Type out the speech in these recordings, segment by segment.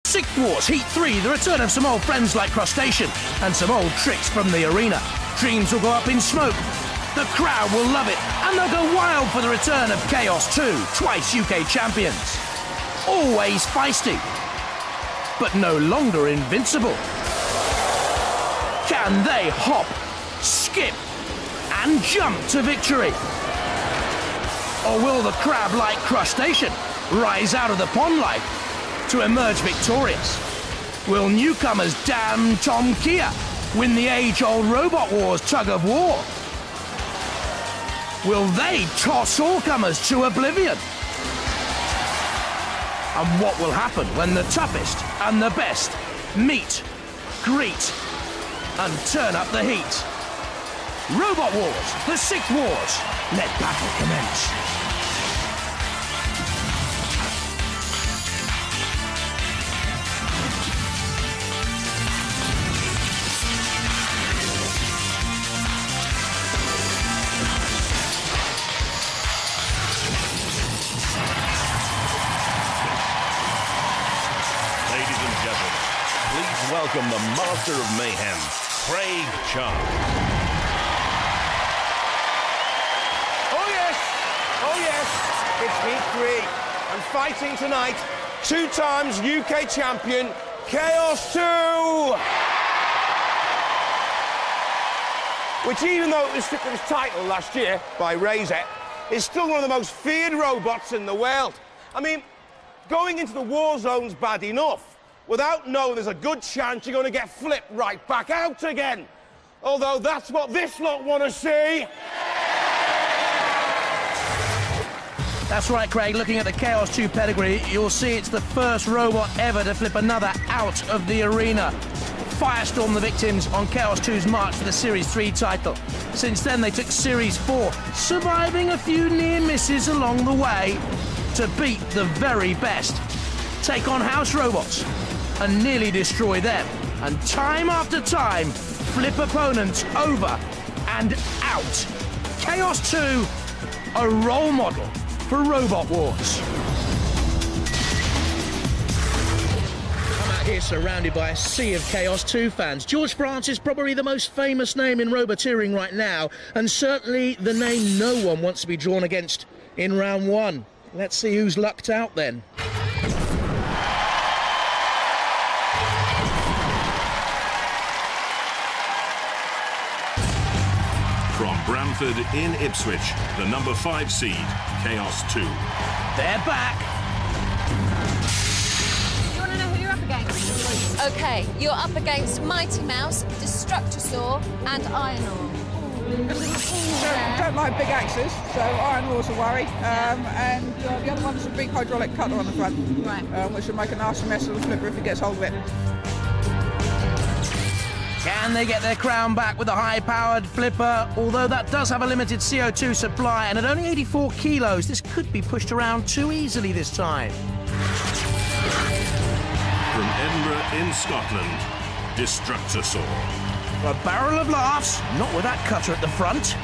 Sixth Wars Heat 3, the return of some old friends like Crustacean and some old tricks from the arena. Dreams will go up in smoke. The crowd will love it, and they'll go wild for the return of Chaos 2, twice UK champions. Always feisty, but no longer invincible. Can they hop, skip, and jump to victory? Or will the crab like Crustacean rise out of the pond life to emerge victorious? Will newcomers damn Tom Kia win the age-old Robot Wars tug of war? Will they toss all comers to oblivion? And what will happen when the toughest and the best meet, greet, and turn up the heat? Robot Wars, the Sixth Wars, let battle commence. Welcome the Master of Mayhem, Craig Charles. Oh yes, it's Heat 3. And fighting tonight, 2 times UK champion, Chaos 2! Which, even though it was stripped of his title last year by Razor, is still one of the most feared robots in the world. I mean, going into the war zone's bad enough. Without knowing there's a good chance you're going to get flipped right back out again. Although that's what this lot want to see. That's right, Craig. Looking at the Chaos 2 pedigree, you'll see it's the first robot ever to flip another out of the arena. Firestorm the victims on Chaos 2's march for the Series 3 title. Since then, they took Series 4, surviving a few near misses along the way to beat the very best. Take on house robots and nearly destroy them, and time after time flip opponents over and out. Chaos 2, a role model for Robot Wars. I'm out here surrounded by a sea of Chaos 2 fans. George France is probably the most famous name in roboteering right now, and certainly the name no one wants to be drawn against in round 1. Let's see who's lucked out then. From Bramford in Ipswich, the number 5 seed, Chaos 2. They're back. You want to know who you're up against? OK, you're up against Mighty Mouse, Destructosaur and Iron Ore. Don't like big axes, so iron ore's a worry. And the other one's a big hydraulic cutter on the front, right. Which will make a nasty mess of the flipper if he gets hold of it. Can they get their crown back with a high-powered flipper? Although that does have a limited CO2 supply, and at only 84 kilos, this could be pushed around too easily this time. From Edinburgh in Scotland, Destructosaur. A barrel of laughs, not with that cutter at the front.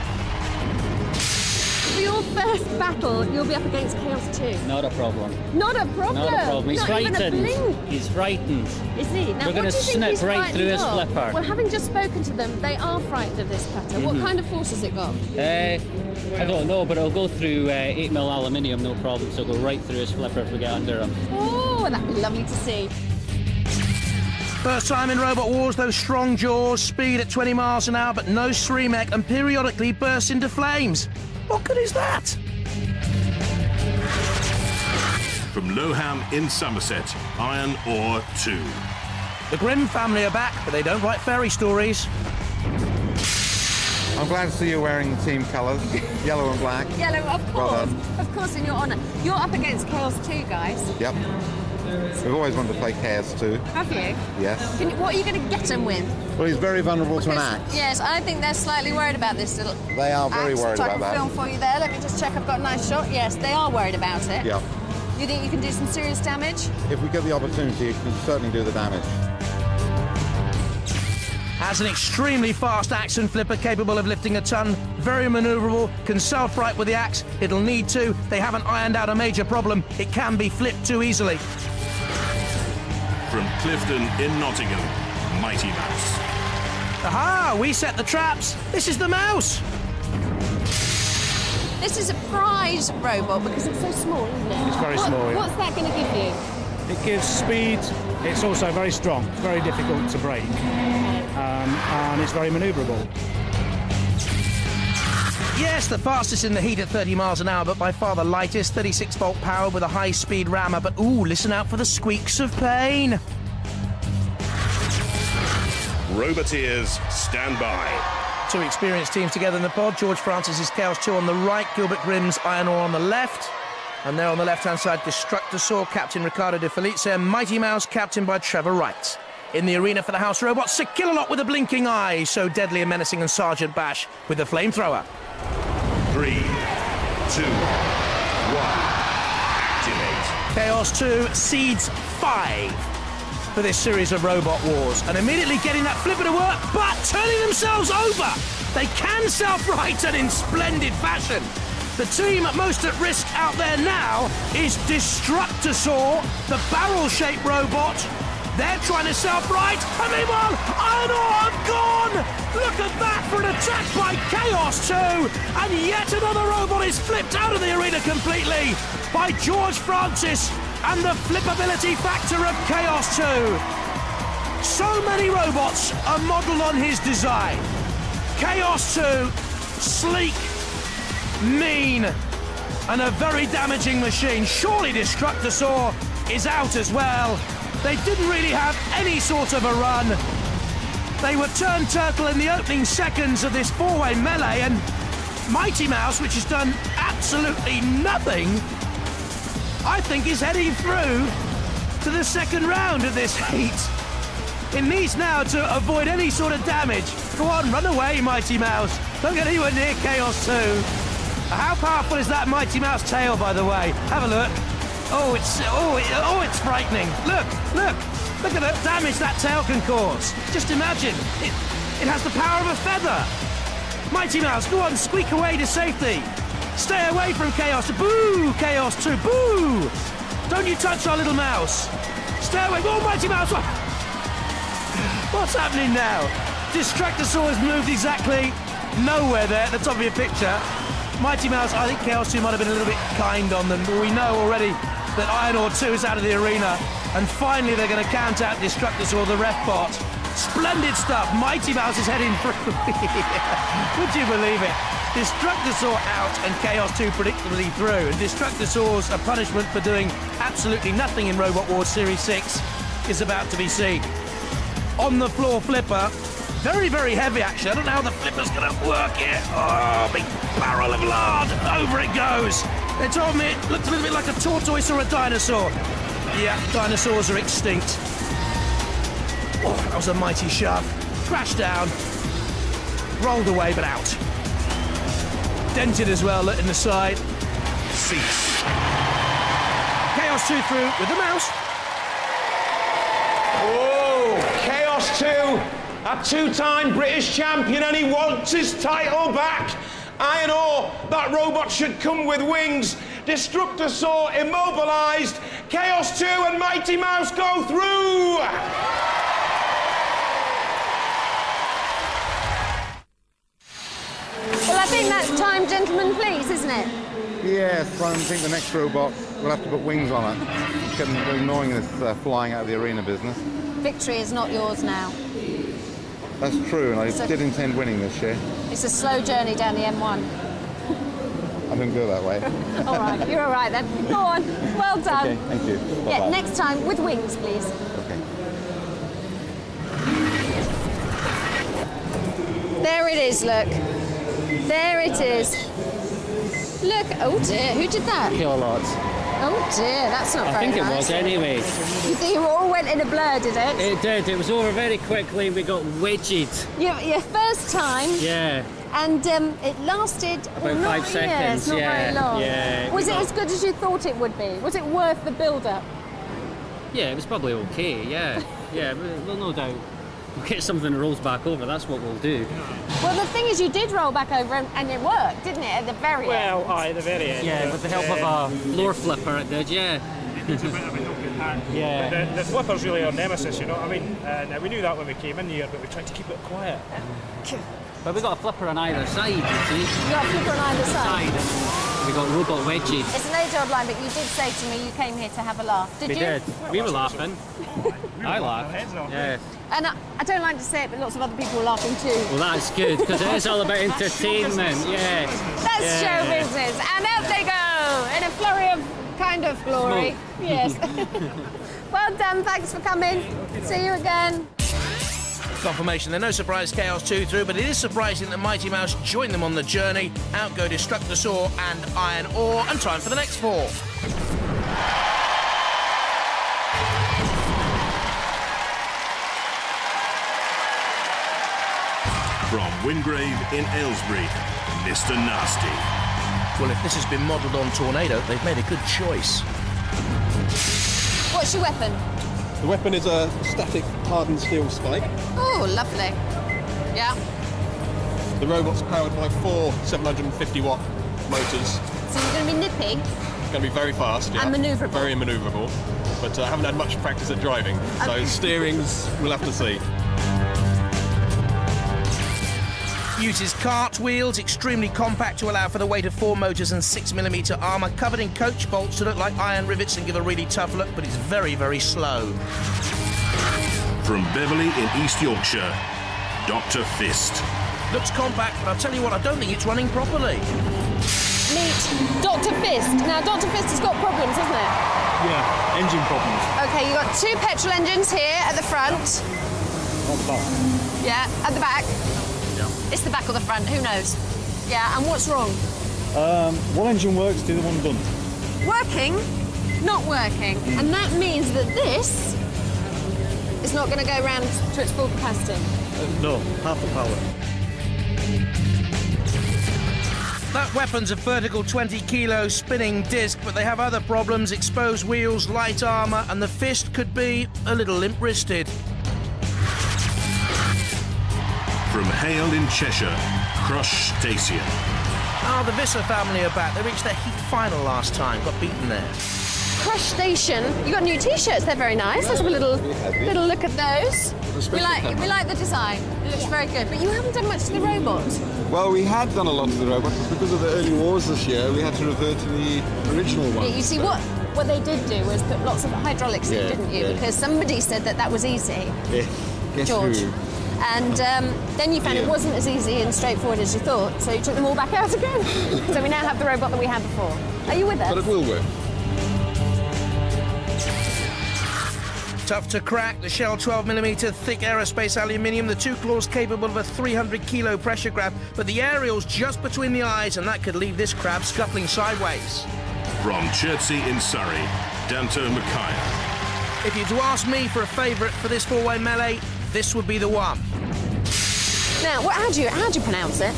For your first battle, you'll be up against Chaos 2. Not a problem. Not a problem? Not a problem. He's Not even a frightened. blink. He's frightened. Is he? Now, We're going to snip right through his flipper. Well, having just spoken to them, they are frightened of this cutter. What kind of force has it got? I don't know, but it'll go through 8mm aluminium, no problem. So it'll go right through his flipper if we get under him. Oh, that'd be lovely to see. First time in Robot Wars, those strong jaws, speed at 20 miles an hour, but no streamek, and periodically burst into flames. What good is that? From Lowham in Somerset, Iron Ore 2. The Grimm family are back, but they don't write fairy stories. I'm glad to see you wearing the team colours, yellow and black. Yellow, of course. Well done. Of course, in your honour. You're up against Chaos 2, guys. Yep. We've always wanted to play Chaos 2. Have you? Yes. What are you going to get him with? Well, he's very vulnerable to an axe. Yes, I think they're slightly worried about this little They are very axe, worried which I about can that. film for you there. Let me just check I've got a nice shot. Yes, they are worried about it. Yeah. You think you can do some serious damage? If we get the opportunity, you can certainly do the damage. Has an extremely fast axe and flipper capable of lifting a ton, very manoeuvrable, can self-right with the axe. It'll need to. They haven't ironed out a major problem. It can be flipped too easily. from Clifton in Nottingham, Mighty Mouse. Aha, we set the traps. This is the mouse. This is a prize robot because it's so small, isn't it? It's very small, yeah. What's that going to give you? It gives speed. It's also very strong. It's very difficult to break. And it's very manoeuvrable. Yes, the fastest in the heat at 30 miles an hour, but by far the lightest, 36-volt power with a high-speed rammer. But ooh, listen out for the squeaks of pain. Roboteers, stand by. Two experienced teams together in the pod. George Francis's Chaos 2 on the right, Gilbert Grimm's Iron Ore on the left. And there on the left-hand side, Destructosaur, Captain Ricardo De Felice, Mighty Mouse, captained by Trevor Wright. In the arena for the house robots, Sir Killalot with a blinking eye, so deadly and menacing, and Sergeant Bash with the flamethrower. 3, 2, 1, activate. Chaos 2 seeds 5 for this series of robot wars, and immediately getting that flipper to work, but turning themselves over. They can self-right and in splendid fashion. The team most at risk out there now is Destructosaur, the barrel-shaped robot. They're trying to self-right, and meanwhile, Iron Ore have gone! Look at that for an attack by Chaos 2, and yet another robot is flipped out of the arena completely by George Francis and the flippability factor of Chaos 2. So many robots are modelled on his design. Chaos 2, sleek, mean, and a very damaging machine. Surely Destructosaur is out as well. They didn't really have any sort of a run. They were turned turtle in the opening seconds of this four-way melee, and Mighty Mouse, which has done absolutely nothing, I think is heading through to the second round of this heat. It needs now to avoid any sort of damage. Go on, run away, Mighty Mouse. Don't get anywhere near Chaos 2. How powerful is that Mighty Mouse tail, by the way? Have a look. It's frightening. Look at the damage that tail can cause. Just imagine, it has the power of a feather. Mighty Mouse, go on, squeak away to safety. Stay away from Chaos. Boo, Chaos 2, boo! Don't you touch our little mouse. Stay away. Oh, Mighty Mouse! What's happening now? Destructosaur has moved exactly nowhere there at the top of your picture. Mighty Mouse, I think Chaos 2 might have been a little bit kind on them, but we know already that Iron Ore 2 is out of the arena, and finally they're going to count out Destructosaur, the ref bot. Splendid stuff. Mighty Mouse is heading through. Would you believe it? Destructosaur out and Chaos 2 predictably through. And Destructosaur's a punishment for doing absolutely nothing in Robot Wars Series 6 is about to be seen. On the floor flipper. Very, very heavy, actually. I don't know how the flipper's going to work here. Oh, big barrel of lard. Over it goes. They told me it looked a little bit like a tortoise or a dinosaur. Yeah, dinosaurs are extinct. Oh, that was a mighty shove. Crashed down. Rolled away, but out. Dented as well in the side. Cease. Chaos 2 through with the mouse. Oh, Chaos 2, a two-time British champion, and he wants his title back. Iron Ore, that robot should come with wings. Destructosaur immobilised. Chaos 2 and Mighty Mouse go through. Well, I think that's time, gentlemen, please, isn't it? Yes, I think the next robot will have to put wings on it. Getting annoying this flying out of the arena business. Victory is not yours now. That's true, and I did intend winning this year. It's a slow journey down the M1. I didn't go that way. All right, you're all right then. Go on. Well done. Okay, thank you. Yeah, Bye-bye. next time with wings, please. Okay. There it is, look. There it is. Look, oh dear, who did that? Killalot. Oh dear, that's not I very think it nice. was anyway. You think you all went in a blur, did it? It did. It was over very quickly. We got wedged. Your first time, Yeah. and it lasted About 5 seconds, not yeah, very long. yeah. Was it as good as you thought it would be? Was it worth the build-up? Yeah, it was probably okay. Yeah. Yeah. Well, no doubt. We'll get something that rolls back over. That's what we'll do. Well, the thing is, you did roll back over, and it worked, didn't it, at the very end? Well, at the very end. Yeah, with the help of a floor flipper, it did. Yeah. Yeah. But the flipper's really our nemesis, you know what I mean? And we knew that when we came in here, but we tried to keep it quiet. But we got a flipper on either side, you see. You got a flipper on either side? And we got robot wedges. It's an age-old line, but you did say to me you came here to have a laugh. Did We you? did. We were laughing. I laughed. Yeah. And I don't like to say it, but lots of other people were laughing too. Well, that's good, because it is all about entertainment. Yeah. That's show business. And out they go, in a flurry of kind of glory. Smoke. Yes. Well done, thanks for coming. See you again. Confirmation, they're no surprise Chaos 2 through, but it is surprising that Mighty Mouse joined them on the journey. Out go Destructor Saw and Iron Ore, and time for the next four. From Wingrave in Aylesbury, Mr. Nasty. Well, if this has been modelled on Tornado, they've made a good choice. What's your weapon? The weapon is a static hardened steel spike. Oh, lovely. Yeah. The robot's powered by 4 750-watt motors. So you're going to be nippy? It's going to be very fast, yeah. And manoeuvrable. Very manoeuvrable. But I haven't had much practice at driving, so steering's we'll have to see. Uses cartwheels, extremely compact to allow for the weight of 4 motors and 6mm armour, covered in coach bolts to look like iron rivets and give a really tough look, but it's very, very slow. From Beverley in East Yorkshire, Dr. Fist. Looks compact, but I'll tell you what, I don't think it's running properly. Meet Dr. Fist. Now, Dr. Fist has got problems, hasn't it? Yeah, engine problems. OK, you've got 2 petrol engines here at the front. On the back. Yeah, at the back. It's the back or the front, who knows? Yeah, and what's wrong? One engine works, the other one doesn't. Working, not working. And that means that this is not going to go round to its full capacity. No, half the power. That weapon's a vertical 20-kilo spinning disc, but they have other problems: exposed wheels, light armour, and the Fist could be a little limp-wristed. From Hale in Cheshire, Crush Stacia. The Visser family are back. They reached their heat final last time, got beaten there. Crush Station. You got new T-shirts. They're very nice. Let's have a little look at those. We like the design. It looks very good. But you haven't done much to the robot. Well, we had done a lot to the robot, but because of the early wars this year, we had to revert to the original one. Yeah, you see, what they did do was put lots of hydraulics in, didn't you? Yeah. Because somebody said that was easy. Yeah. Guess George. who? And then you found it wasn't as easy and straightforward as you thought, so you took them all back out again. So we now have the robot that we had before. Are you with us? But it will work. Tough to crack, the shell 12mm thick aerospace aluminium, the 2 claws capable of a 300-kilo pressure grab, but the aerial's just between the eyes, and that could leave this crab scuttling sideways. From Chertsey in Surrey, Danto Micaiah. If you'd to ask me for a favourite for this 4-way melee, this would be the one. Now, how do you pronounce it?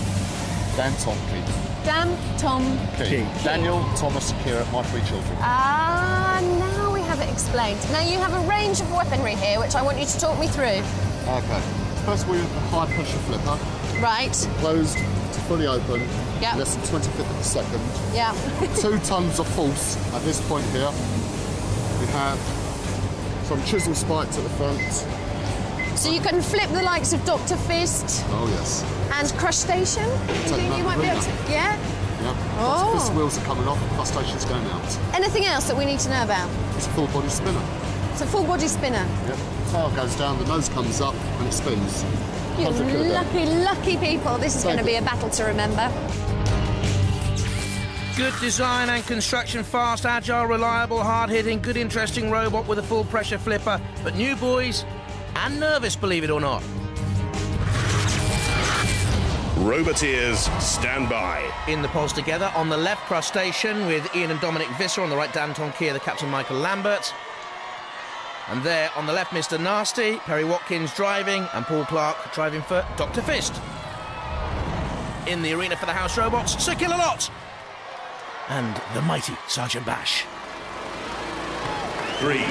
Dan Tom Keith. Dan Tom Keith. Daniel Thomas Kira, my 3 children. Now we have it explained. Now you have a range of weaponry here, which I want you to talk me through. Okay. First we have the high pressure flipper. Right. Closed to fully open. Yep. Less than 25th of a second. Yeah. 2 tons of force at this point here. We have some chisel spikes at the front. So you can flip the likes of Dr. Fist. Oh yes. And Crush Station. You might be able to. Yeah. Yep. Oh. Fist wheels are coming off, crush station's going out. Anything else that we need to know about? It's a full body spinner. It's a full body spinner. Yep. Tail goes down, the nose comes up, and it spins. You lucky people. This is going to be a battle to remember. Good design and construction, fast, agile, reliable, hard-hitting, good interesting robot with a full pressure flipper. But new boys and nervous, believe it or not. Roboteers, stand by. In the poles together, on the left, Crustacean, with Ian and Dominic Visser, on the right, Danton Keir, the Captain Michael Lambert. And there, on the left, Mr. Nasty, Perry Watkins driving, and Paul Clark driving for Dr. Fist. In the arena for the house robots, Sir Kill-A-Lot and the mighty Sergeant Bash. 3, 2, 1,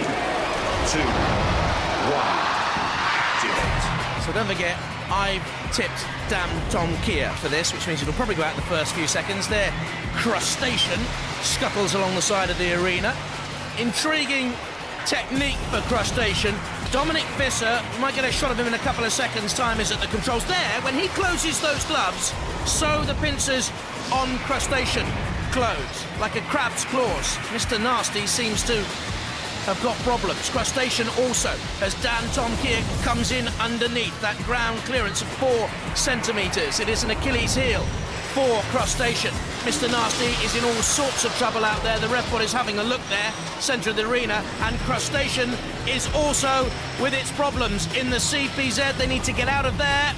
activate. So don't forget, I've tipped Damn Tom Keir for this, which means it'll probably go out in the first few seconds. There, Crustacean scuttles along the side of the arena. Intriguing technique for crustacean. Dominic Visser, we might get a shot of him in a couple of seconds' time, is at the controls there. When he closes those gloves, so the pincers on crustacean close, like a crab's claws. Mr. Nasty seems to have got problems. Crustacean also, as Dan Tomkier comes in underneath that ground clearance of 4 centimetres. It is an Achilles heel for crustacean. Mr. Nasty is in all sorts of trouble out there. The ref bot is having a look there, centre of the arena, and crustacean is also with its problems in the CPZ. They need to get out of there.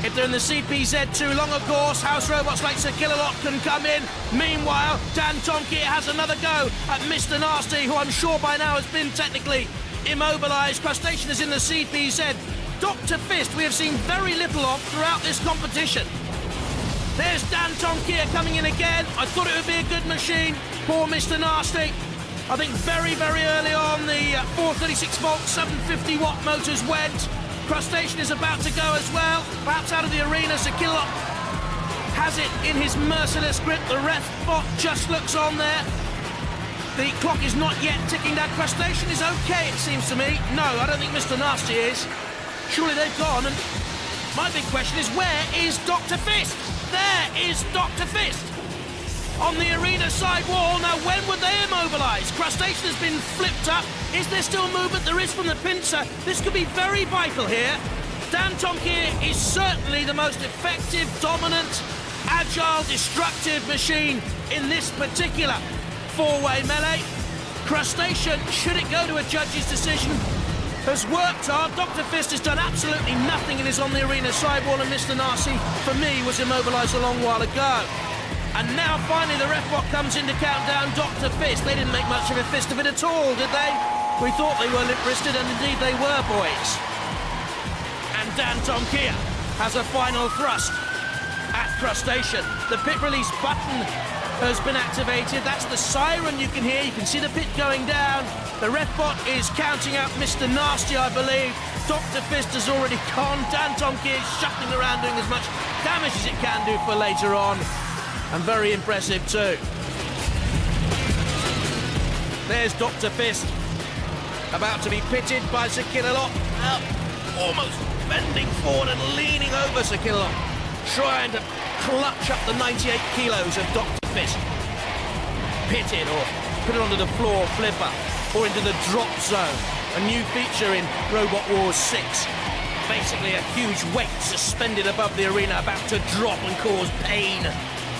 If they're in the CPZ too long, of course, house robots like Sir Killalot can come in. Meanwhile, Dan Tomkier has another go at Mr. Nasty, who I'm sure by now has been technically immobilised. Crustacean is in the CPZ. Dr. Fist, we have seen very little of throughout this competition. There's Dan Tomkier coming in again. I thought it would be a good machine. Poor Mr. Nasty. I think very, very early on, the 436-volt, 750-watt motors went. Crustacean is about to go as well. Perhaps out of the arena. Sir Killalot has it in his merciless grip. The ref bot just looks on there. The clock is not yet ticking down. Crustacean is okay, it seems to me. No, I don't think Mr. Nasty is. Surely they've gone. And my big question is, where is Dr. Fist? There is Dr. Fist on the arena side wall. Now, when would they immobilise? Crustacean has been flipped up. Is there still movement? There is from the pincer. This could be very vital here. Dan Tomkier is certainly the most effective, dominant, agile, destructive machine in this particular 4-way melee. Crustacean, should it go to a judge's decision, has worked hard. Dr. Fist has done absolutely nothing and is on the arena sidewall, and Mr. Nasty, for me, was immobilised a long while ago. And now, finally, the ref bot comes in to count down Dr. Fist. They didn't make much of a fist of it at all, did they? We thought they were lip-wristed, and indeed they were, boys. And Dan Tomkier has a final thrust at Crustacean. The pit release button has been activated. That's the siren you can hear. You can see the pit going down. The ref bot is counting out Mr. Nasty, I believe. Dr. Fist has already gone. Dan Tomkier is shuffling around doing as much damage as it can do for later on. And very impressive too. There's Dr. Fist, about to be pitted by Sir Killalot. Almost bending forward and leaning over Sir Killalot, trying to clutch up the 98 kilos of Dr. Fist. Pitted, or put it onto the floor flipper, or into the drop zone. A new feature in Robot Wars 6. Basically a huge weight suspended above the arena, about to drop and cause pain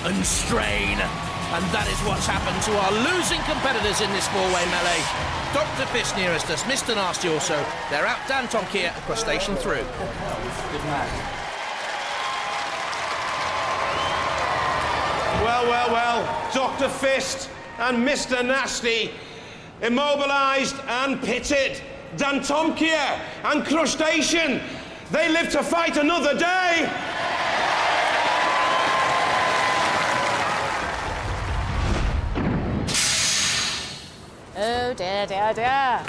and strain. And that is what's happened to our losing competitors in this 4-way melee. Dr. Fist nearest us, Mr. Nasty also. They're out. Dan Tomkier and Crustacean through. Good match. Well, Dr. Fist and Mr. Nasty immobilised and pitted. Dan Tomkier and Crustacean, they live to fight another day. Oh dear, dear, dear.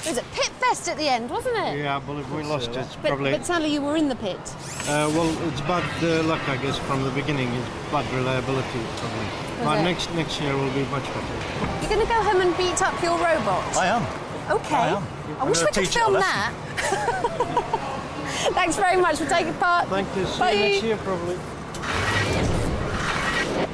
It was a pit fest at the end, wasn't it? Yeah, well, if we lost it, it's But probably... sadly you were in the pit. well, it's bad luck, I guess, from the beginning. It's bad reliability, probably. But next year will be much better. You're going to go home and beat up your robot? I am. Okay. I am. I wish we could film that. Thanks very much for taking part. Thank you. See Bye. you next year, probably.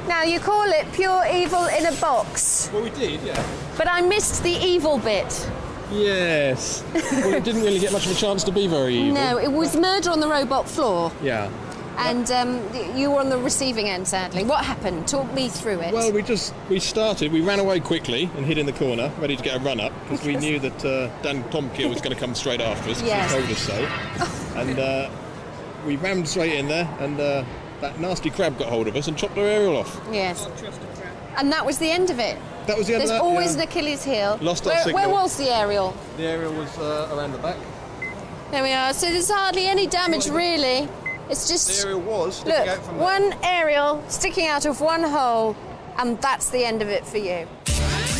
Now, you call it pure evil in a box. Well, we did, yeah. But I missed the evil bit. Yes. Well, it didn't really get much of a chance to be very evil. No, it was murder on the robot floor. Yeah. And you were on the receiving end, sadly. What happened? Talk me through it. Well, we ran away quickly and hid in the corner, ready to get a run up, because we knew that Dan Tomkier was going to come straight after us, because Yes. he told us so. And we rammed straight in there, and that nasty crab got hold of us and chopped our aerial off. Yes. And that was the end of it. That was the end There's of that, always yeah. an Achilles heel. Lost our where, signal. where was the aerial? The aerial was around the back. There we are. So there's hardly any damage, really. It's just... The aerial was sticking out from one aerial sticking out of one hole, and that's the end of it for you.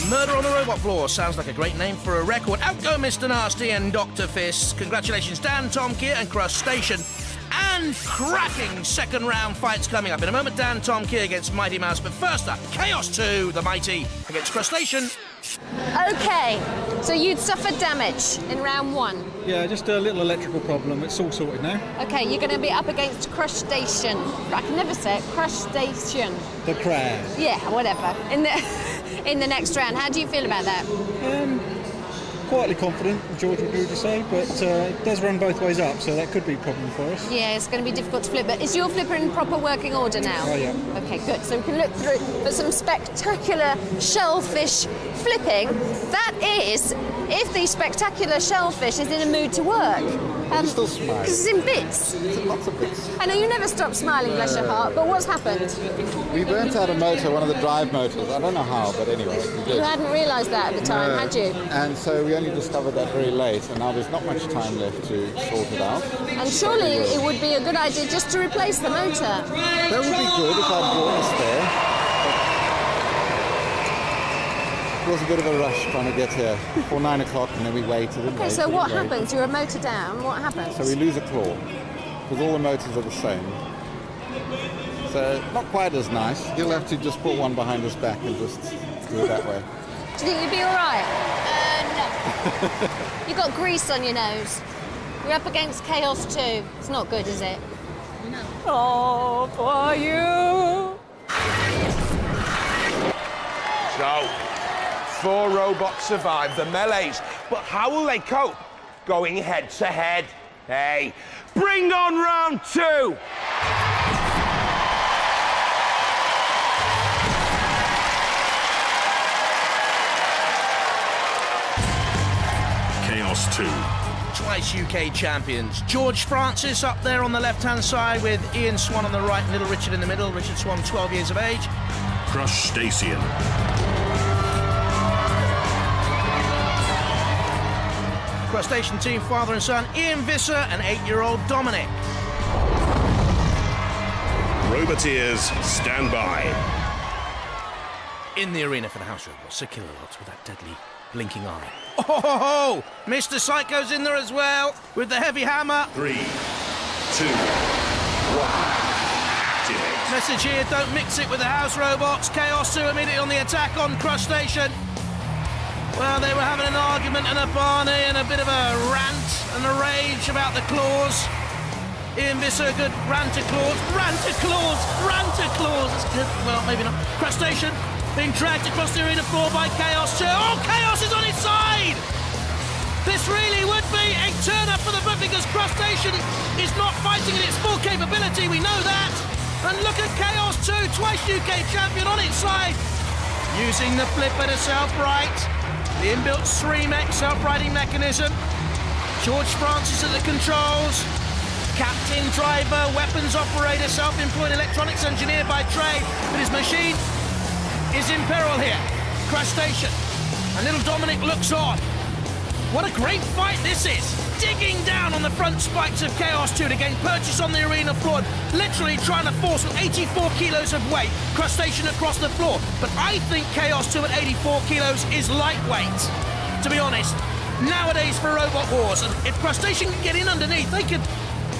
Murder on the Robot Floor sounds like a great name for a record. Out go Mr. Nasty and Dr. Fist. Congratulations, Dan, Tom Keir and Crustacean. And cracking second round fights coming up. In a moment, Dan, Tom Keir against Mighty Mouse. But first up, Chaos 2, the Mighty, against Crustacean. OK, so you'd suffered damage in round 1. Yeah, just a little electrical problem. It's all sorted now. OK, you're going to be up against Crustacean. I can never say it. Crustacean. The crab. Yeah, whatever. In the next round. How do you feel about that? Quietly confident, George would agree to say, but it does run both ways up, so that could be a problem for us. Yeah, it's going to be difficult to flip, but is your flipper in proper working order now? Oh, yeah. OK, good. So we can look through for some spectacular shellfish flipping. That is, if the spectacular shellfish is in a mood to work. He's still smiling. Because it's in bits. It's in lots of bits. I know you never stop smiling, bless your heart, but what's happened? We burnt out a motor, one of the drive motors. I don't know how, but anyway, we did. You hadn't realised that at the time, had you? And so we only discovered that very late, and now there's not much time left to sort it out. And surely it would be a good idea just to replace the motor. That would be good if I'd brought a spare. It was a bit of a rush trying to get here before 9 o'clock, and then we waited and Okay, so what happens? You're a motor down, what happens? So we lose a claw, because all the motors are the same. So not quite as nice. He'll have to just put one behind his back and just do it that way. Do you think you'd be all right? No. You've got grease on your nose. You're up against Chaos 2. It's not good, is it? No. Oh, for you. So, 4 robots survive the melees, but how will they cope going head to head? Hey, bring on round 2! Chaos 2. Twice UK champions. George Francis up there on the left-hand side with Ian Swan on the right and Little Richard in the middle. Richard Swan, 12 years of age. Crustacean. Crustacean team, father and son, Ian Visser and 8-year-old Dominic. Roboteers, stand by. In the arena for the house robots, Sir Kilowatts with that deadly blinking eye. Oh, Mr. Psycho's in there as well with the heavy hammer. 3, 2, 1. Activate. Message here, don't mix it with the house robots. Chaos 2 immediately on the attack on Crustacean. Well, they were having an argument and a Barney and a bit of a rant and a rage about the claws. Ian Visser, good rant-a-claws, rant-a-claws, rant-a-claws. That's good. Well, maybe not. Crustacean being dragged across the arena floor by Chaos 2. Oh, Chaos is on his side! This really would be a turn-up for the book because Crustacean is not fighting at its full capability, we know that. And look at Chaos 2, twice UK champion on its side. Using the flipper to self-right. The inbuilt SREMEC self-righting mechanism. George Francis at the controls. Captain, driver, weapons operator, self-employed electronics engineer by trade. But his machine is in peril here. Crustacean. And little Dominic looks on. What a great fight this is. Digging down on the front spikes of Chaos 2 to gain purchase on the arena floor. Literally trying to force with 84 kilos of weight Crustacean across the floor. But I think Chaos 2 at 84 kilos is lightweight. To be honest, nowadays for Robot Wars, if Crustacean can get in underneath, they could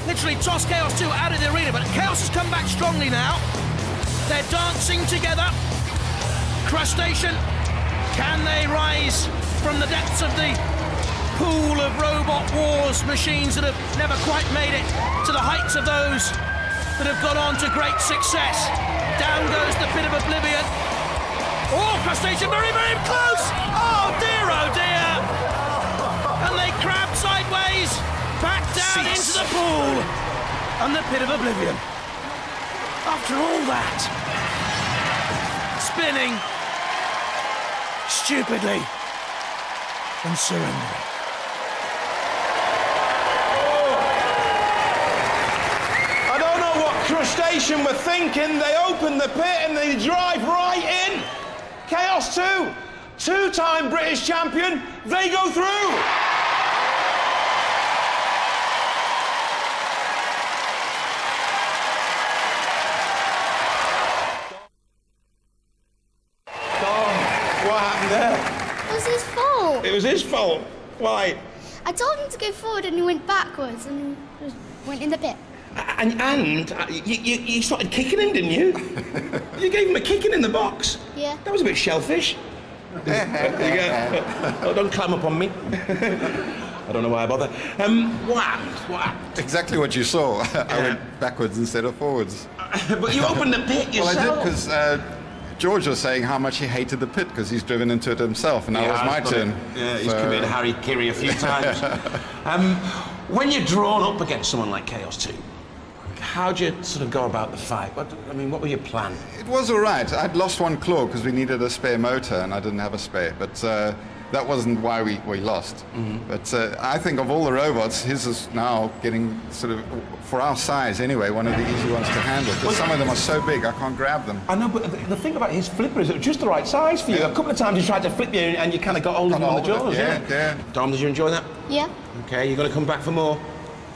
literally toss Chaos 2 out of the arena. But Chaos has come back strongly now. They're dancing together. Crustacean, can they rise from the depths of the pool of Robot Wars machines that have never quite made it to the heights of those that have gone on to great success? Down goes the pit of oblivion. Oh, Crustacean very, very close! Oh dear, oh dear! And they crab sideways, back down into the pool and the pit of oblivion. After all that, spinning stupidly and surrendering. I don't know what Crustacean were thinking. They open the pit and they drive right in. Chaos 2, 2-time British champion, they go through. What happened there? his fault. Why? I told him to go forward and he went backwards and went in the pit. And you started kicking him, didn't you? You gave him a kicking in the box. Yeah. That was a bit shellfish. Oh, don't climb up on me. I don't know why I bother. What happened? Exactly what you saw. I went backwards instead of forwards. But you opened the pit yourself. Well, I did, because George was saying how much he hated the pit because he's driven into it himself, and now it's my turn. Yeah, he's committed Harry Kiri a few times. When you're drawn up against someone like Chaos 2, how do you sort of go about the fight? What were your plan? It was all right. I'd lost one claw because we needed a spare motor, and I didn't have a spare. But that wasn't why we lost. But I think of all the robots, his is now getting sort of, for our size anyway, one of the easy ones to handle. Because some of them are so big, I can't grab them. I know, but the thing about his flipper is it was just the right size for you. A couple of times he tried to flip you and you kind of got hold of him on the jaws. Yeah. Dom, did you enjoy that? Yeah. Okay, you're going to come back for more?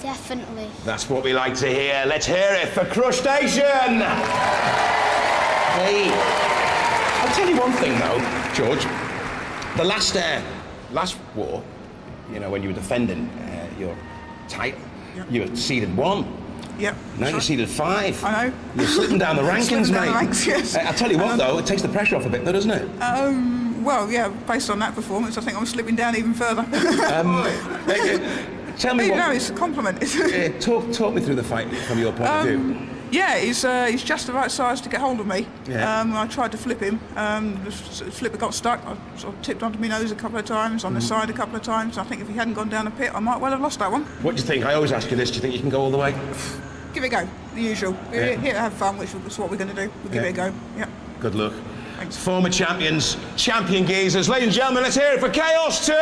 Definitely. That's what we like to hear. Let's hear it for Crushstation! Hey, I'll tell you one thing though, George. The last war, you know, when you were defending your title, you were seeded 1. Yep. Now you're seeded 5. I know. You're slipping down the rankings, mate. The ranks, yes. I'll tell you what though, it takes the pressure off a bit though, doesn't it? Well, yeah, based on that performance, I think I'm slipping down even further. Tell me what... No, it's a compliment. Talk me through the fight from your point of view. Yeah, he's just the right size to get hold of me. Yeah. I tried to flip him. The flipper got stuck. I sort of tipped onto my nose a couple of times, on the side a couple of times. I think if he hadn't gone down the pit, I might well have lost that one. What do you think? I always ask you this. Do you think you can go all the way? Give it a go. The usual. We're here to have fun, which is what we're going to do. We'll give it a go. Yeah. Good luck. Thanks. Former champions, champion geezers. Ladies and gentlemen, let's hear it for Chaos 2!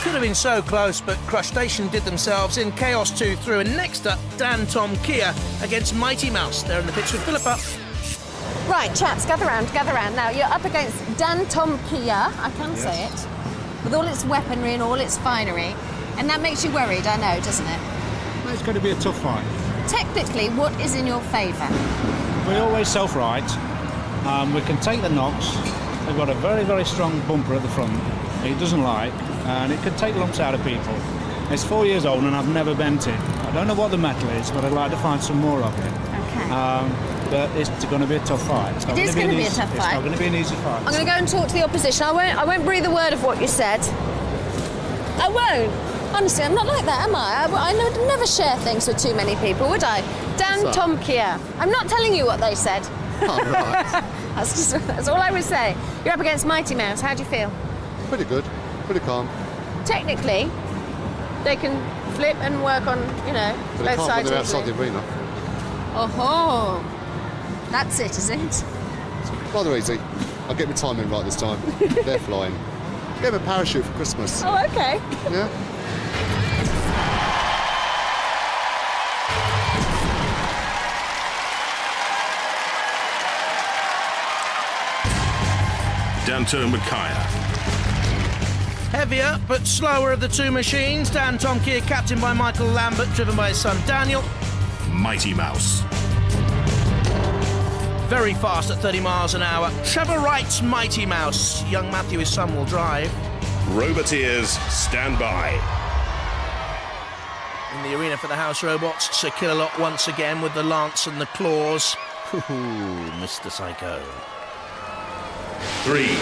Could have been so close, but Crushstation did themselves in. Chaos 2 through, and next up, Dan Tom Kia against Mighty Mouse. They're in the pits with Philippa. Right, chaps, gather round. Now, you're up against Dan Tom Kia, I can say it, with all its weaponry and all its finery, and that makes you worried, I know, doesn't it? Well, it's going to be a tough fight. Technically, what is in your favour? We always self-right. We can take the knocks. They've got a very, very strong bumper at the front. It doesn't like, and it can take lumps out of people. It's 4 years old and I've never bent it. I don't know what the metal is, but I'd like to find some more of it. Okay. But it's going to be a tough fight. It is going to be a tough fight. It's not going to be an easy fight. I'm going to go and talk to the opposition. I won't breathe a word of what you said. I won't. Honestly, I'm not like that, am I? I would never share things with too many people, would I? Dan Tom Kia. I'm not telling you what they said. Oh, right. That's all I would say. You're up against Mighty Mouse. How do you feel? Pretty good. Pretty calm. Technically, they can flip and work on, you know, both sides of outside the arena. Oh, that's it, is it? Rather easy. I'll get my timing right this time. They're flying. Get them a parachute for Christmas. Oh, okay. Yeah. Danto Makaya. Heavier but slower of the two machines. Dan Tom Kia, captained by Michael Lambert, driven by his son Daniel. Mighty Mouse. Very fast at 30 miles an hour. Trevor Wright's Mighty Mouse. Young Matthew, his son, will drive. Roboteers, stand by. In the arena for the house robots, Sir Killalot once again with the lance and the claws. Ooh, Mr. Psycho. 3, 2, 1.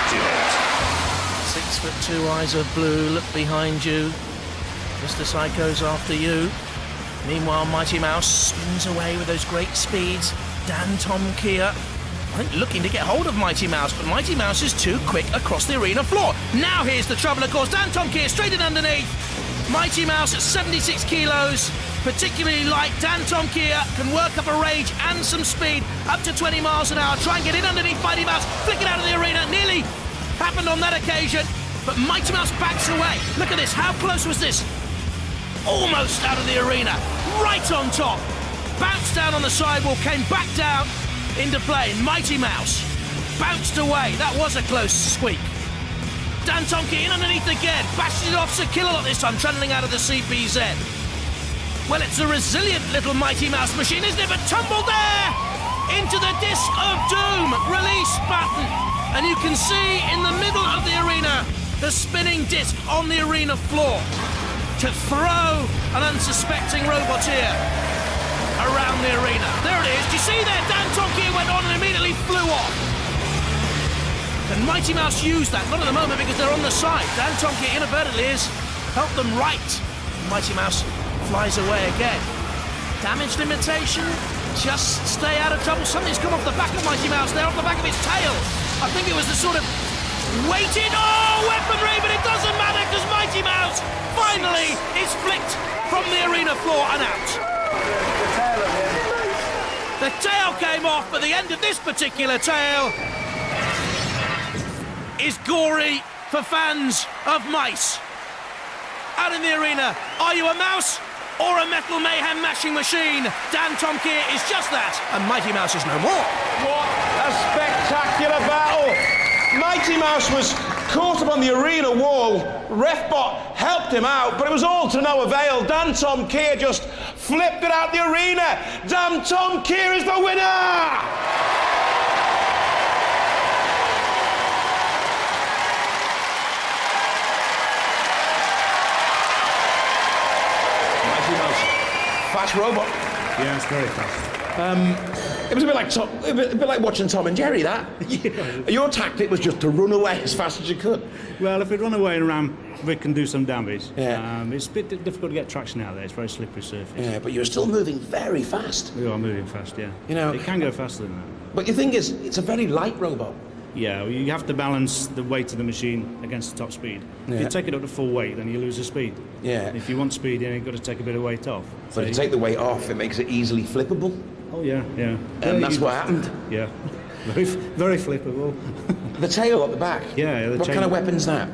Activate. 6'2", eyes of blue, look behind you. Mr. Psycho's after you. Meanwhile, Mighty Mouse spins away with those great speeds. Dan Tom Kia, I think, looking to get hold of Mighty Mouse, but Mighty Mouse is too quick across the arena floor. Now here's the trouble, of course. Dan Tom Kia straight in underneath. Mighty Mouse at 76 kilos. Particularly light, Dan Tom Kia can work up a rage and some speed up to 20 miles an hour. Try and get in underneath Mighty Mouse, flick it out of the arena. Nearly happened on that occasion, but Mighty Mouse backs away. Look at this, how close was this? Almost out of the arena, right on top. Bounced down on the sidewall, came back down into play. Mighty Mouse bounced away. That was a close squeak. Dan Tom Kia in underneath again, bashes it off Sir Killalot this time, trundling out of the CPZ. Well, it's a resilient little Mighty Mouse machine, isn't it? But tumbled there into the disc of doom. Release button. And you can see in the middle of the arena the spinning disc on the arena floor to throw an unsuspecting robot here around the arena. There it is. Do you see there? Dan Tonkier went on and immediately flew off. And Mighty Mouse used that, not at the moment because they're on the side. Dan Tonkier inadvertently has helped them right. Mighty Mouse flies away again. Damage limitation, just stay out of trouble. Something's come off the back of Mighty Mouse there, off the back of its tail. I think it was the sort of weighted, weaponry, but it doesn't matter because Mighty Mouse finally is flicked from the arena floor and out. The tail came off, but the end of this particular tail is gory for fans of mice. Out in the arena, are you a mouse or a metal mayhem mashing machine? Dan Tonkier is just that, and Mighty Mouse is no more. What a spectacular battle! Mighty Mouse was caught up on the arena wall. Refbot helped him out, but it was all to no avail. Dan Tonkier just flipped it out the arena. Dan Tonkier is the winner! Fast robot. Yeah, it's very fast. It was a bit like watching Tom and Jerry, that. Your tactic was just to run away as fast as you could. Well, if we run away and ram, we can do some damage. Yeah. It's a bit difficult to get traction out there. It's a very slippery surface. Yeah, but you're still moving very fast. We are moving fast, yeah. You know, it can go faster than that. But the thing is, it's a very light robot. Yeah, well, you have to balance the weight of the machine against the top speed. Yeah. If you take it up to full weight, then you lose the speed. Yeah. If you want speed, then you've got to take a bit of weight off. But if you take the weight off, it makes it easily flippable. Oh, yeah, yeah. And that's what happened. Yeah. Very flippable. The tail at the back. Yeah, What kind of weapon's that?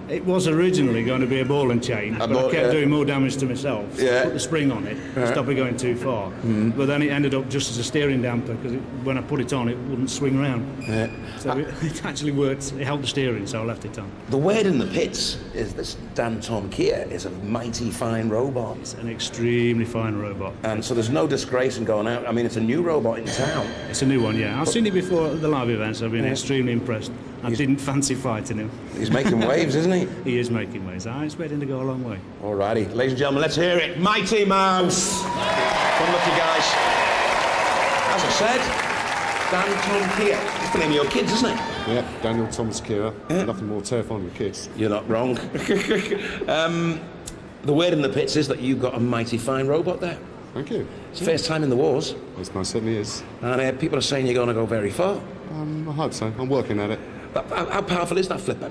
It was originally going to be a ball and chain, but I kept doing more damage to myself. So I put the spring on it, stop it going too far. But then it ended up just as a steering damper, because when I put it on, it wouldn't swing round. Yeah. So it actually worked. It held the steering, so I left it on. The word in the pits is this Dan Tonkier is a mighty fine robot. It's an extremely fine robot. And so there's no disgrace in going out. I mean, it's a new robot in town. It's a new one, yeah. I've seen it before at the live events. I've been extremely impressed. I didn't fancy fighting him. He's making waves, isn't he? He is making waves. I expect him to go a long way. Alrighty, ladies and gentlemen, let's hear it. Mighty Mouse. Come lucky guys. As I said, Dan Tonkier. It's the name of your kids, isn't it? Yeah, Daniel Thomas Kira. Yeah. Nothing more terrifying than kids. You're not wrong. The word in the pits is that you've got a mighty fine robot there. Thank you. It's the first time in the wars. It most certainly is. And people are saying you're going to go very far. I hope so. I'm working at it. How powerful is that flipper?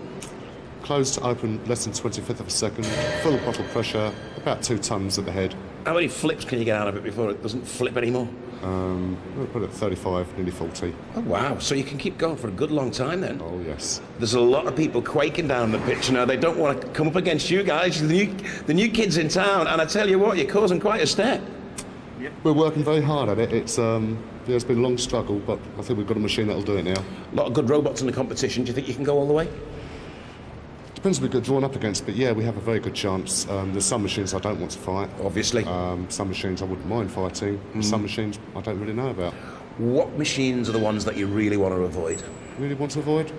Closed to open less than 25th of a second. Full bottle pressure. About 2 tons at the head. How many flips can you get out of it before it doesn't flip anymore? We'll put it at 35, nearly 40. Oh, wow. So you can keep going for a good long time then? Oh, yes. There's a lot of people quaking down the pitch now. They don't want to come up against you guys, the new kids in town. And I tell you what, you're causing quite a stir. We're working very hard at it. It's it's been a long struggle, but I think we've got a machine that'll do it now. A lot of good robots in the competition. Do you think you can go all the way? Depends if we get drawn up against, but yeah, we have a very good chance. There's some machines I don't want to fight. Obviously. Some machines I wouldn't mind fighting. Some machines I don't really know about. What machines are the ones that you really want to avoid? Really want to avoid?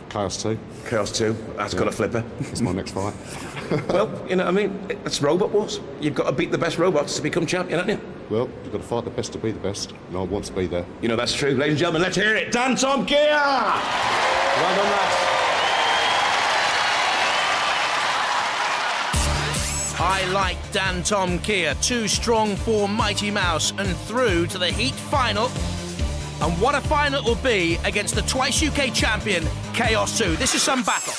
Chaos 2. Chaos 2, that's got a flipper. That's my next fight. Well, you know what I mean? It's Robot Wars. You've got to beat the best robots to become champion, haven't you? Well, you've got to fight the best to be the best, and I want to be there. You know, that's true. Ladies and gentlemen, let's hear it. Dan Tonkier! Well done, lads. I like Dan Tonkier. Too strong for Mighty Mouse and through to the heat final. And what a final it will be against the twice UK champion, Chaos 2. This is some battle.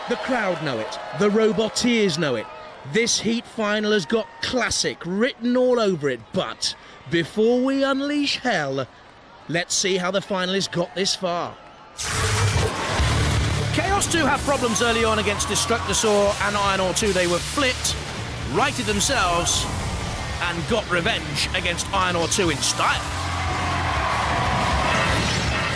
The crowd know it. The Roboteers know it. This heat final has got classic written all over it. But before we unleash hell, let's see how the finalists got this far. Chaos 2 had problems early on against Destructosaur and Iron Ore 2. They were flipped, righted themselves, and got revenge against Iron Ore 2 in style.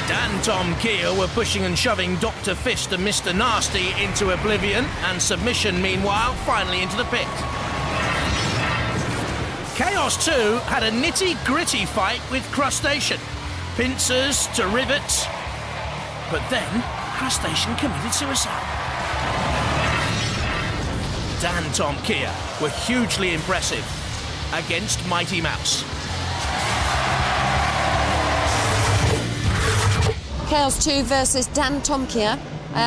Dan Tonkier were pushing and shoving Dr. Fist and Mr. Nasty into oblivion, and submission, meanwhile, finally into the pit. Chaos 2 had a nitty-gritty fight with Crustacean. Pincers to rivets. But then, Crustacean committed suicide. Dan, Tom, Kia were hugely impressive against Mighty Mouse. Chaos 2 versus Dan, Tom, Kia.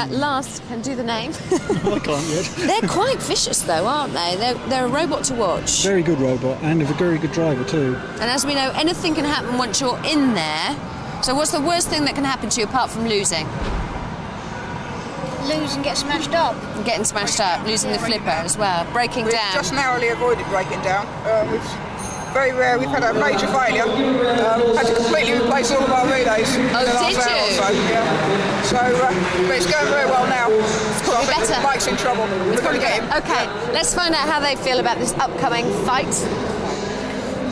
Last can do the name. I can't yet. They're quite vicious, though, aren't they? They're a robot to watch. Very good robot and a very good driver too. And as we know, anything can happen once you're in there. So what's the worst thing that can happen to you apart from losing? Lose and get smashed up. Getting smashed up, losing the flipper as well, breaking We've down. just narrowly avoided breaking down. It's very rare. We've had a major failure. Had to completely replace all of our relays. Oh, did you? So, yeah. So, but it's going very well now. So I think Mike's in trouble. We've got to get him. Okay, let's find out how they feel about this upcoming fight.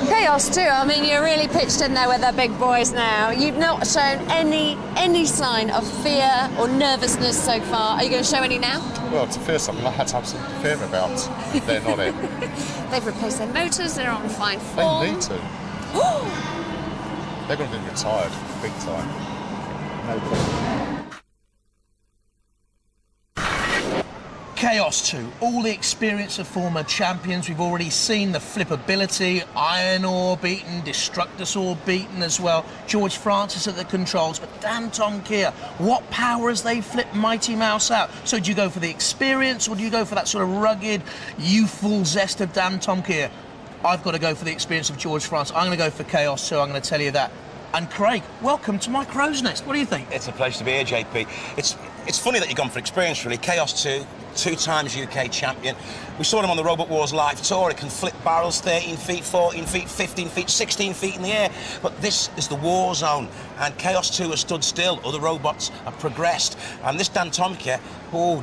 Chaos 2, I mean, you're really pitched in there with the big boys now. You've not shown any sign of fear or nervousness so far. Are you going to show any now? Well, to fear something I had to have something to fear about. They're not it. They've replaced their motors, they're on fine form. They need to. They're going to be retired, big time. No problem. Chaos 2, all the experience of former champions. We've already seen the flippability, Iron Ore beaten, Destructosaur beaten as well. George Francis at the controls, but Dan, Tom, Kia, what power as they flip Mighty Mouse out? So do you go for the experience or do you go for that sort of rugged, youthful zest of Dan, Tom, Kia? I've got to go for the experience of George Francis. I'm going to go for Chaos 2, I'm going to tell you that. And Craig, welcome to my crow's nest. What do you think? It's a pleasure to be here, JP. It's funny that you've gone for experience, really. Chaos 2, 2 times UK champion. We saw him on the Robot Wars live tour. It can flip barrels 13 feet, 14 feet, 15 feet, 16 feet in the air. But this is the war zone, and Chaos 2 has stood still. Other robots have progressed. And this Dan Tomke,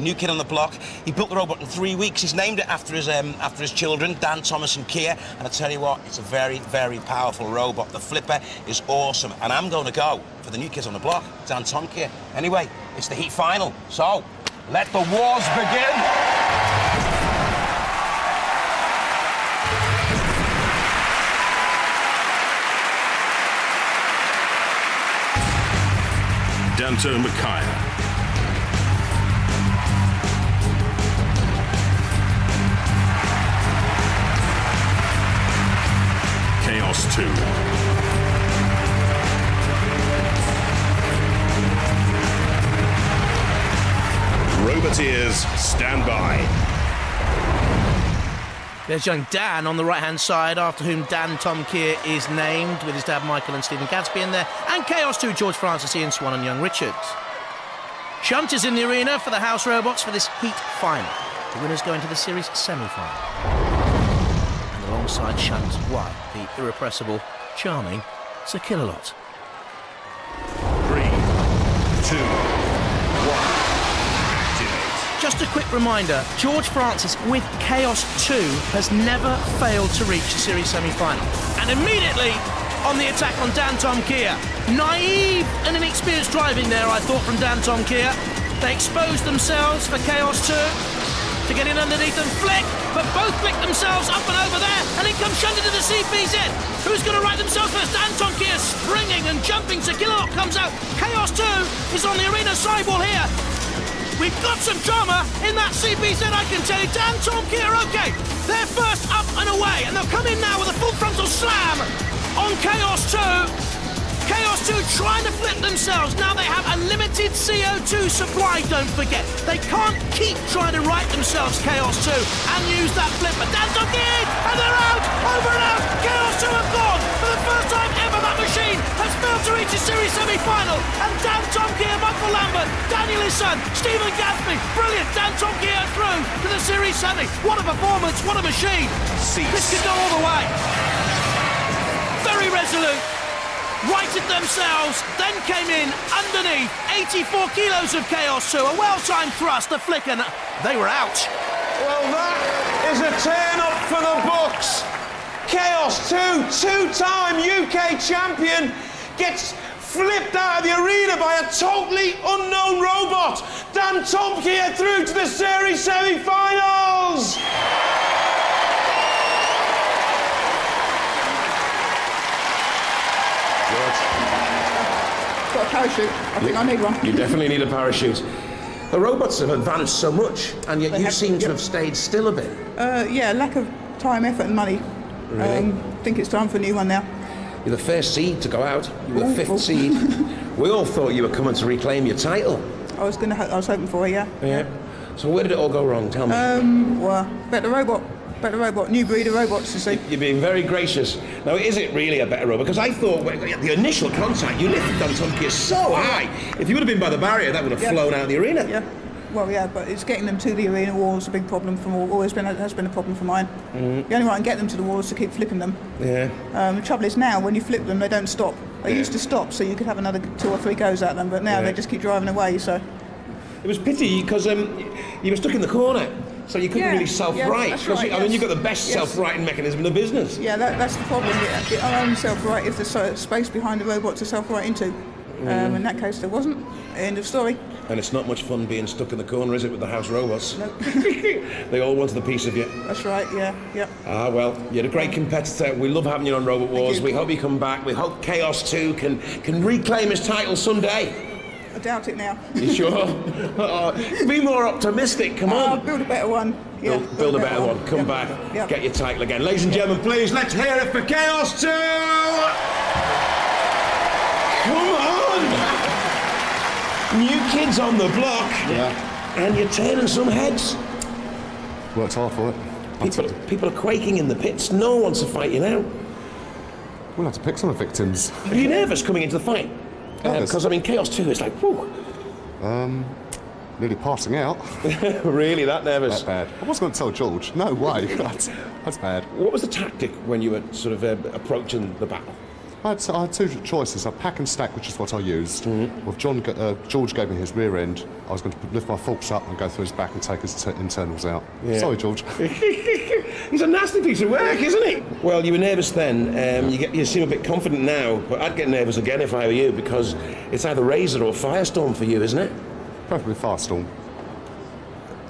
new kid on the block, he built the robot in 3 weeks. He's named it after his children, Dan, Thomas and Kia. And I tell you what, it's a very, very powerful robot. The flipper is awesome. And I'm going to go for the new kids on the block, Dan Tomke. Anyway, it's the heat final. So, let the wars begin. Danto Micaiah. Chaos 2. Roboteers, stand by. There's young Dan on the right-hand side, after whom Dan Tom Kia is named, with his dad Michael and Stephen Gadsby in there, and Chaos 2, George Francis, Ian Swan and young Richard. Shunt is in the arena for the House Robots for this heat final. The winners go into the series semi-final. And alongside Shunt, why, the irrepressible, charming Sir Killalot. 3, 2, 1. Just a quick reminder, George Francis with Chaos 2 has never failed to reach the series semi-final. And immediately on the attack on Dan Tom Kia. Naive and inexperienced driving there, I thought, from Dan Tom Kia. They exposed themselves for Chaos 2 to get in underneath and flick, but both flick themselves up and over there, and in comes Shunt into the CPZ. Who's going to right themselves first? Dan Tom Kia springing and jumping, so Killalot comes out. Chaos 2 is on the arena sidewall here. We've got some drama in that CPZ, I can tell you. Dan Tom Kia, okay. They're first up and away, and they'll come in now with a full frontal slam on Chaos 2. Chaos 2 trying to flip themselves. Now they have a limited CO2 supply, don't forget. They can't keep trying to right themselves, Chaos 2, and use that flipper. Dan Tom Kia, and they're out, over and out. Chaos 2 have gone. For the first time ever, that machine has failed to reach a series semi-final. And Dan Tom Kia, Michael Lambert, Daniel his son, Stephen Gadsby, brilliant. Dan Tom Kia through to the series semi. What a performance, what a machine. This could go all the way. Very resolute. Righted themselves, then came in underneath. 84 kilos of Chaos 2, a well-timed thrust, the flick, and they were out. Well, that is a turn up for the books. Chaos 2, two-time UK champion, gets flipped out of the arena by a totally unknown robot. Dan Tomke through to the series semi-finals. got a parachute. I think I need one. You definitely need a parachute. The robots have advanced so much, and yet you seem to have stayed still a bit. Yeah, lack of time, effort and money. Really? I think it's time for a new one now. You're the first seed to go out. You were the fifth seed. We all thought you were coming to reclaim your title. I was hoping for it, yeah. Yeah. So where did it all go wrong? Tell me. Well, better robot, new breed of robots, you see. You're being very gracious. Now, is it really a better robot? Because I thought the initial contact, you lifted Dan Tomke so high. If you would have been by the barrier, that would have flown out of the arena. Yeah. Well, yeah, but it's getting them to the arena wall is a big problem for has been a problem for mine. The only way I can get them to the wall is to keep flipping them. Yeah. The trouble is now, when you flip them, they don't stop. They used to stop, so you could have another 2 or 3 goes at them, but now they just keep driving away, so... It was pity, because you were stuck in the corner, so you couldn't really self-right. That's right, I mean, you've got the best self-righting mechanism in the business. Yeah, that's the problem. It only self-right if there's space behind the robot to self-right into. In that case, there wasn't. End of story. And it's not much fun being stuck in the corner, is it, with the house robots? Nope. They all wanted a piece of you. That's right, yeah. Ah, well, you're a great competitor. We love having you on Robot Wars. We hope you come back. We hope Chaos 2 can reclaim his title someday. I doubt it now. You sure? Be more optimistic, come on. Build a better one. Yeah, build a better one. Come back, get your title again. Ladies and gentlemen, please, let's hear it for Chaos 2! Come on! New kids on the block. Yeah. And you're turning some heads. Worked hard for it. People are quaking in the pits. No one wants to fight you now. We'll have to pick some of the victims. Are you nervous coming into the fight? Because, I mean, Chaos 2 is like, whew. Nearly passing out. Really, that nervous? That bad. I wasn't going to tell George. No way. That's bad. What was the tactic when you were sort of approaching the battle? I had 2 choices. I pack and stack, which is what I used. With George gave me his rear end. I was going to lift my forks up and go through his back and take his internals out. Yeah. Sorry, George. He's a nasty piece of work, isn't he? Well, you were nervous then. You seem a bit confident now, but I'd get nervous again if I were you, because it's either Razor or Firestorm for you, isn't it? Preferably Firestorm.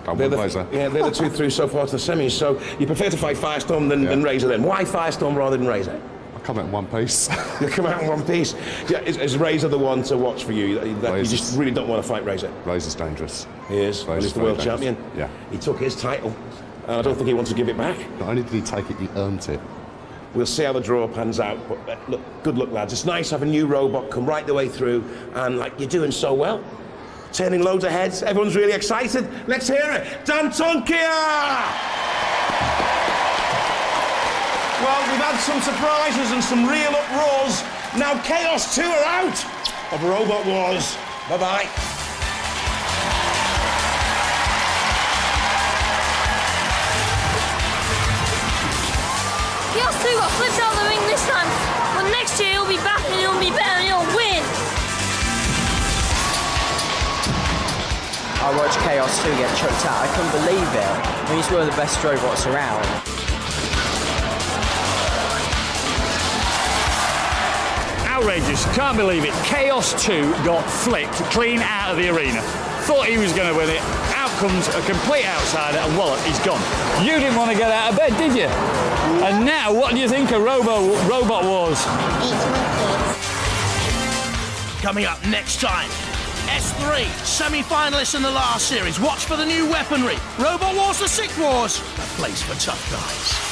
They're the 2 through so far to the semis, so you prefer to fight Firestorm than Razor then. Why Firestorm rather than Razor? Come out in one piece. You come out in one piece. Yeah, is Razor the one to watch for you? That you just really don't want to fight Razor? Razor's dangerous. He is. He's the world champion. Yeah. He took his title, and I don't think he wants to give it back. Not only did he take it, he earned it. We'll see how the draw pans out, but look, good luck, lads. It's nice to have a new robot come right the way through, and you're doing so well. Turning loads of heads. Everyone's really excited. Let's hear it. Dan Tomke! Well, we've had some surprises and some real uproars. Now Chaos 2 are out of Robot Wars. Bye-bye. Chaos 2 got flipped out of the ring this time, but next year he'll be back and he'll be better and he'll win. I watched Chaos 2 get chucked out. I couldn't believe it. I mean, he's one of the best robots around. Outrageous, can't believe it. Chaos 2 got flicked clean out of the arena. Thought he was going to win it. Out comes a complete outsider and wallop, he's gone. You didn't want to get out of bed, did you? And now, what do you think of Robot Wars? Coming up next time, S3, semi-finalists in the last series. Watch for the new weaponry. Robot Wars, the Sick Wars, a place for tough guys.